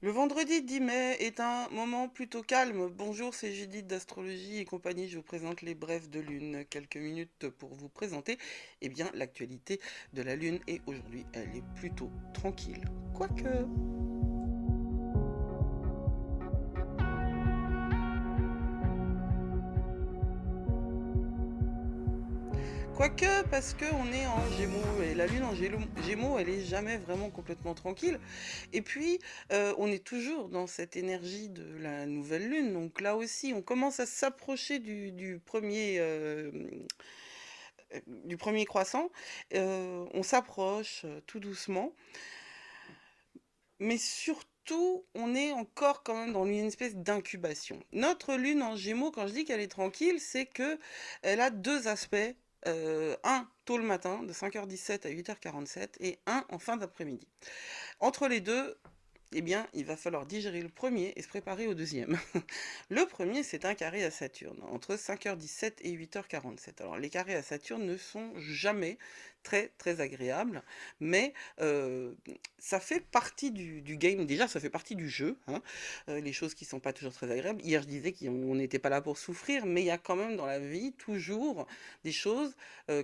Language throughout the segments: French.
Le vendredi 10 mai est un moment plutôt calme. Bonjour, c'est Judith d'Astrologie et compagnie. Je vous présente les brefs de lune. Quelques minutes pour vous présenter l'actualité de la lune. Et aujourd'hui, elle est plutôt tranquille. Quoique. Quoique, parce qu'on est en Gémeaux et la lune en Gémeaux, elle est jamais vraiment complètement tranquille. Et puis, on est toujours dans cette énergie de la nouvelle lune. Donc là aussi, on commence à s'approcher du premier croissant. On s'approche tout doucement. Mais surtout, on est encore quand même dans une espèce d'incubation. Notre lune en Gémeaux, quand je dis qu'elle est tranquille, c'est que elle a deux aspects. Un tôt le matin, de 5h17 à 8h47, et un en fin d'après-midi. Entre les deux, il va falloir digérer le premier et se préparer au deuxième. Le premier, c'est un carré à Saturne, entre 5h17 et 8h47. Alors, les carrés à Saturne ne sont jamais très, très agréables, mais ça fait partie du game. Déjà, ça fait partie du jeu, hein. Les choses qui sont pas toujours très agréables. Hier, je disais qu'on n'était pas là pour souffrir, mais il y a quand même dans la vie toujours des choses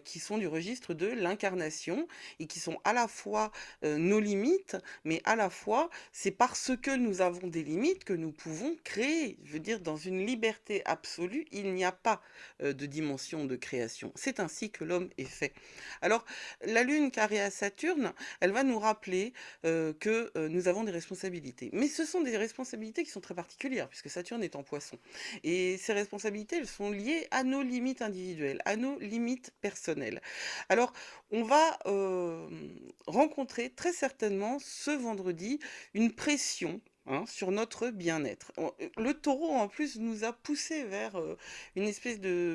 qui sont du registre de l'incarnation et qui sont à la fois nos limites, mais à la fois, c'est parce que nous avons des limites que nous pouvons créer. Je veux dire, dans une liberté absolue, il n'y a pas de dimension de création. C'est ainsi que l'homme est fait. Alors, la Lune carrée à Saturne, elle va nous rappeler que nous avons des responsabilités. Mais ce sont des responsabilités qui sont très particulières, puisque Saturne est en Poisson. Et ces responsabilités, elles sont liées à nos limites individuelles, à nos limites personnelles. Alors, on va rencontrer très certainement ce vendredi une pression, hein, sur notre bien-être. Le taureau, en plus, nous a poussé vers une espèce de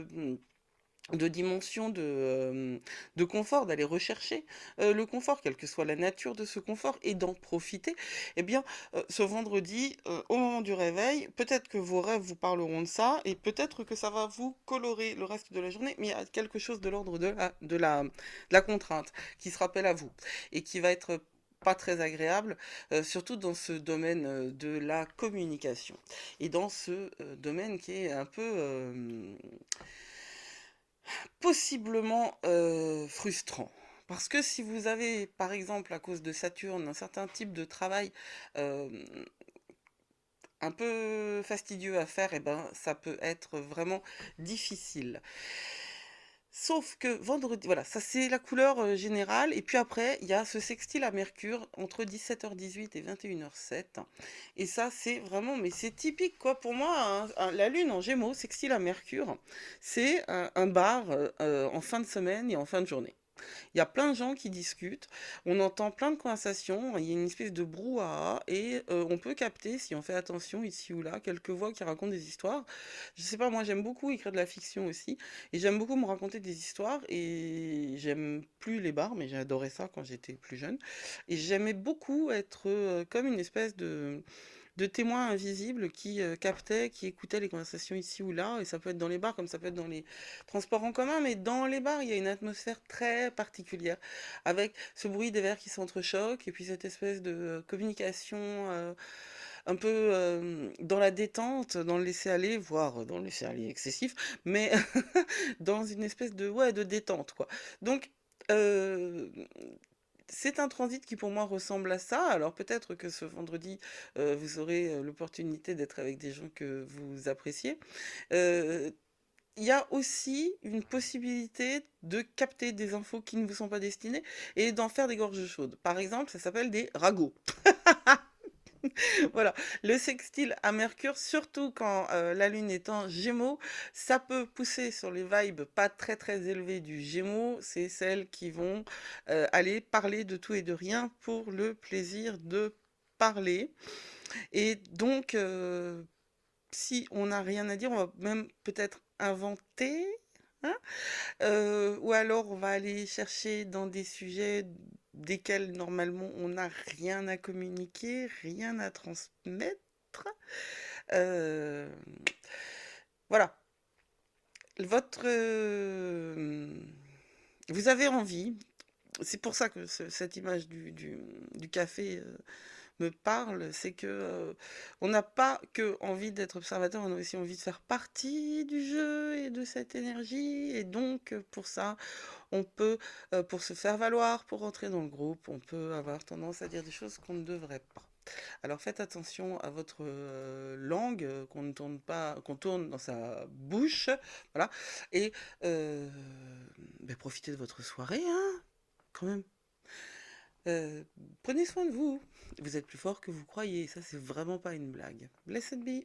dimension de confort, d'aller rechercher le confort, quelle que soit la nature de ce confort, et d'en profiter. Ce vendredi, au moment du réveil, peut-être que vos rêves vous parleront de ça, et peut-être que ça va vous colorer le reste de la journée, mais il y a quelque chose de l'ordre de la contrainte qui se rappelle à vous, et qui va être pas très agréable, surtout dans ce domaine de la communication, et dans ce domaine qui est un peu possiblement frustrant. Parce que si vous avez, par exemple, à cause de Saturne, un certain type de travail euh, un peu fastidieux à faire, ça peut être vraiment difficile. Sauf que vendredi, voilà, ça c'est la couleur générale. Et puis après, il y a ce sextile à Mercure entre 17h18 et 21h07. Et ça, c'est vraiment, mais c'est typique, quoi. Pour moi, la Lune en Gémeaux, sextile à Mercure, c'est un bar en fin de semaine et en fin de journée. Il y a plein de gens qui discutent, on entend plein de conversations, il y a une espèce de brouhaha et on peut capter, si on fait attention ici ou là, quelques voix qui racontent des histoires. Je sais pas, moi j'aime beaucoup écrire de la fiction aussi et j'aime beaucoup me raconter des histoires et j'aime plus les bars, mais j'adorais ça quand j'étais plus jeune. Et j'aimais beaucoup être comme une espèce de témoins invisibles qui captaient, qui écoutaient les conversations ici ou là, et ça peut être dans les bars comme ça peut être dans les transports en commun, mais dans les bars, il y a une atmosphère très particulière, avec ce bruit des verres qui s'entrechoquent, et puis cette espèce de communication un peu dans la détente, dans le laisser-aller, voire dans le laisser-aller excessif, mais dans une espèce de, ouais, de détente, quoi. Donc, euh, c'est un transit qui pour moi ressemble à ça. Alors peut-être que ce vendredi, vous aurez l'opportunité d'être avec des gens que vous appréciez. Euh, Il y a aussi une possibilité de capter des infos qui ne vous sont pas destinées et d'en faire des gorges chaudes. Par exemple, ça s'appelle des ragots. Voilà, le sextile à Mercure, surtout quand la Lune est en Gémeaux, ça peut pousser sur les vibes pas très très élevées du Gémeaux. C'est celles qui vont aller parler de tout et de rien pour le plaisir de parler. Et donc, si on n'a rien à dire, on va même peut-être inventer, hein, ou alors on va aller chercher dans des sujets desquels normalement on n'a rien à communiquer, rien à transmettre. Euh, voilà, votre, vous avez envie. C'est pour ça que cette image du café me parle, c'est que on n'a pas que envie d'être observateur, on a aussi envie de faire partie du jeu et de cette énergie. Et donc, pour ça, on peut, pour se faire valoir, pour rentrer dans le groupe, on peut avoir tendance à dire des choses qu'on ne devrait pas. Alors faites attention à votre langue, qu'on ne tourne pas, qu'on tourne dans sa bouche, voilà. Et ben, profitez de votre soirée, hein, quand même. Euh, Prenez soin de vous. Vous êtes plus fort que vous croyez. Ça, c'est vraiment pas une blague. Blessed be.